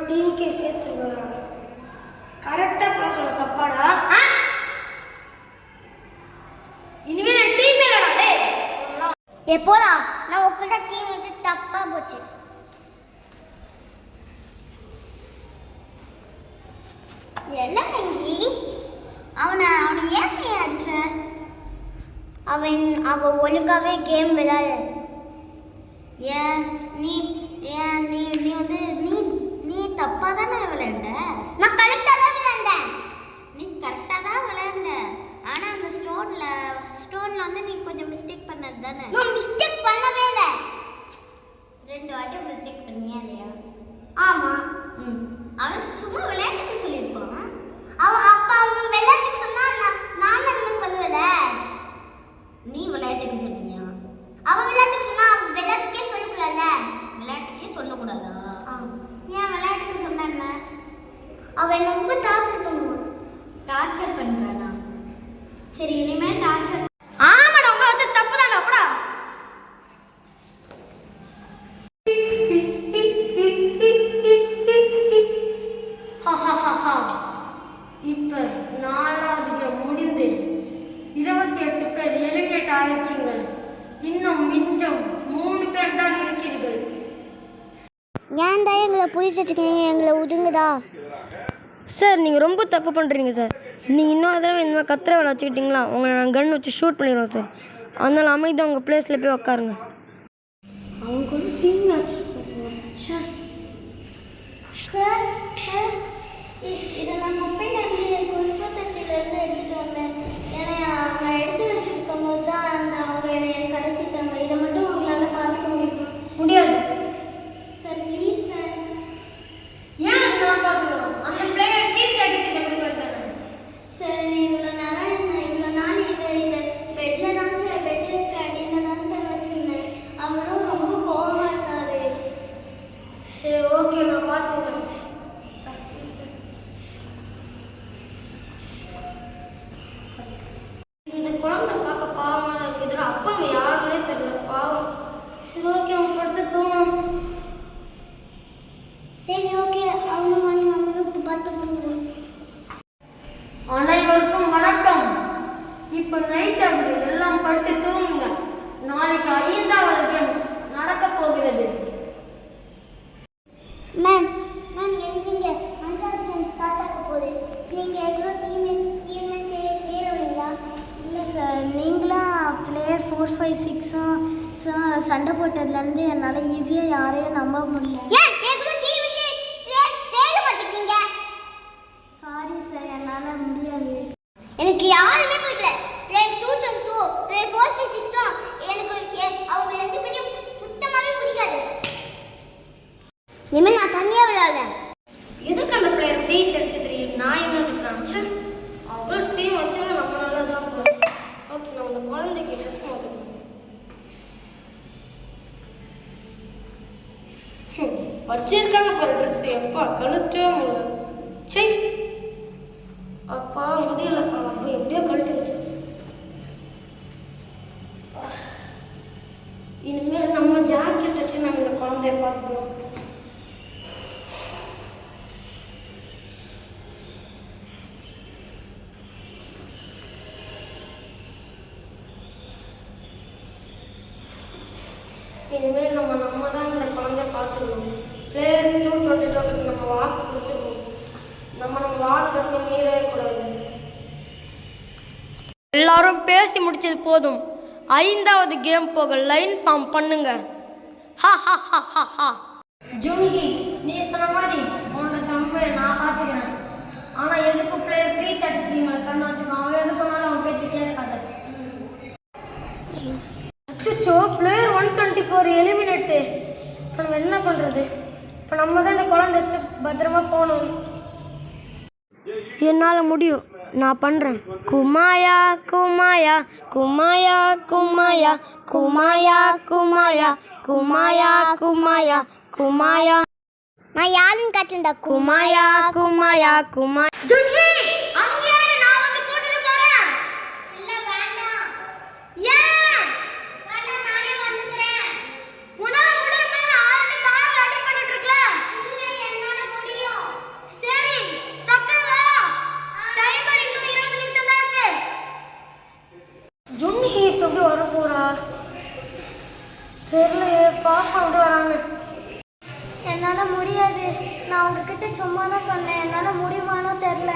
டீமுக்கே சேர்த்துருவா. கரெக்டா பேசுற தப்பாடா. இனிமேல் டீம் மேலடா. எப்போடா நான் உட்கார்ந்த டீம் இது தப்பா போச்சு. என்ன செஞ்சி அவனை ஏன் நீ அடிச்ச? அவ ஒழுங்காவே கேம் விளையாட. ஏன் நீ வந்து நீ தப்பா தானே விளையாண்ட? நான் கரெக்டா தான் விளையாண்டேன். நீ கரெக்டா தான் விளையாண்ட. ஆனா அந்த ஸ்டோன்ல வந்து நீ கொஞ்சம் மிஸ்டேக் பண்ணது தானே? நான் மிஸ்டேக் பண்ணவே இல்லை. 2 வாட்டி மிஸ்டேக் பண்ணியா இல்லையா? ஆமா. அவனுக்கு சும்மா விளையாட்டுக்கு சொல்லியிருப்பான். அவன் விளையாட்டுக்கு சொன்னா நான் என்ன பண்ணுவேல? நீ விளையாட்டுக்கு சொன்னியா? அவன் விளையாட்டுக்கு சொன்னா விளையாட்டுக்கே சொல்லக்கூடாதுல்ல? விளையாட்டுக்கே சொல்லக்கூடாதா? ஏன் விளையாட்டுக்கு சொன்ன? அவன் ரொம்ப டார்ச்சர் பண்ணுவான். டார்ச்சர் பண்றானா? சரி இனிமேல் டார்ச்சர். ஆமாடா உங்களை வச்ச தப்பு தான்டா. அப்படா இப்ப 4வது கேம் முடிந்து 28 பேர் எலிமினேட் ஆயிருக்கீங்கள். இன்னும் மிஞ்சம் 3 பேர் தான் இருக்கிறீர்கள். ஏன்டா எங்களை புரிச்சு வச்சுக்கீங்க? எங்களை உதுங்குதா சார்? நீங்கள் ரொம்ப தப்பு பண்ணுறீங்க சார். நீங்கள் இன்னொரு தடவை இந்த மாதிரி கத்திர வேலை வச்சுக்கிட்டிங்களா உங்களை நான் கன் வச்சு ஷூட் பண்ணிடுவோம் சார். அதனால் அமைதியாக உங்கள் பிளேஸில் போய் உட்காருங்க. அவங்க கூட டீம் மேட்ச் சார். இதை நான் குப்பையிலேருந்து குப்பத்தட்டிலேருந்து எடுத்துகிட்டு வந்தேன். ஏன்னா நான் எடுத்து வச்சுருக்கும் போது தான் அவங்க என்னை கடத்திட்டாங்க. இதை மட்டும் உங்களால் பார்த்துக்க முடியாது சார். Please sir. ஏன் நான் பார்த்துக்கணும்? அந்த பிளேயர் டீம் கட்டிட்டு எப்படி வருதாங்க சார்? இவ்வளோ நாள் இதை பெட்டில் தான் சார், பெட்டுக்கு அடியில் தான் சார் வச்சுருந்தேன். அவரும் ரொம்ப கோவமாக இருக்காரு. சரி ஓகே, நான் பார்த்துக்கிறேன். இந்த குழந்தை பார்க்க பாவமாக இருக்குது. இதில் அப்பா அம்மா யாருன்னே தெரியல, பாவம். சரி ஓகே, அவன் படுத்து தூங்கணும். சரி ஓகே, அவங்க மாதிரி நம்மளுக்கு பார்த்து போடுவோம். அனைவருக்கும் வணக்கம். இப்போ நைட் ஆகுது, எல்லாம் படுத்து தூங்குங்க. நாளைக்கு 5வது கேம் நடக்க போகிறது. மேம் எங்க 5வது கேம் ஸ்டார்ட் ஆக போகுது. நீங்கள் எவ்வளோ டீமே சேருவீங்களா? இல்லை சார், நீங்களாம் பிளேயர் 4, 5, 6 சண்டை போட்டதுலேருந்து என்னால் ஈஸியாக யாரையும் நம்ப முடியல. சாரி சார், என்னால் முடியாது. எனக்கு யாருமே பிடிக்கல. பிளேயர் 2, 2 4, 5, 6 எனக்கு அவங்க 2 பேரையும் சுத்தமாகவே பிடிக்காது. இனிமேல் நான் தனியாக விளையாடல. எதுக்கு அந்த பிளேயர் 333 நாய் மாதிரி இருக்கிறான்? சார் அவ்வளோ டீம் வச்சு நம்ம நல்லா தான் போகிறோம். ஓகே, நம்ம அந்த குழந்தைக்கு ட்ரெஸ் மாற்றணும். வச்சிருக்காங்க பாரு ட்ரெஸ். எப்பா கழுத்தே முடியல. சரி அப்பா முடியல. அப்போ எப்படியோ கழட்டி வச்சு. இனிமேல் நம்ம ஜாக்கெட் வச்சு நம்ம இந்த குழந்தைய பார்த்துக்கணும். இனிமேல் நம்ம தான் இந்த குழந்தைய பார்த்துக்கணும். பிளேயர் 222 நம்ம வாக்கு கொடுத்துருக்கோம். நம்ம வாக்கு மீறவே கூடாது. எல்லாரும் பேசி முடிச்சது போதும். 5வது கேம் போக லைன் ஃபார்ம் பண்ணுங்க. ஜூஹி, நீ சொன்ன மாதிரி உன்னோட தம்பை நான் பார்த்துக்கிறேன். ஆனால் எதுக்கும் பிளேயர் 333 மேலே கண்ணு வச்சுக்கோ. அவன் எது சொன்னாலும் அவன் பேச்சு கேட்காத. அச்சோ, பிளேயர் 124 எலிமினேட்டு. இப்போ நம்ம என்ன பண்ணுறது? இப்போ நம்ம தான் இந்த குழந்தை பத்திரமா போகணும். என்னால் முடியும், நான் பண்ணுறேன். குமாயா குமாயா குமாயா குமாயா குமாயா குமாயா குமாயா குமாயா குமாயா. நான் யாருன்னு காட்டுண்டா. குமாயா குமாயா குமாயா. தெரியலையே பாப்பா விட்டு வராங்க. என்னால் முடியாது. நான் உங்ககிட்ட சும்மா தான் சொன்னேன். என்னால் முடியுமானோ தெரில.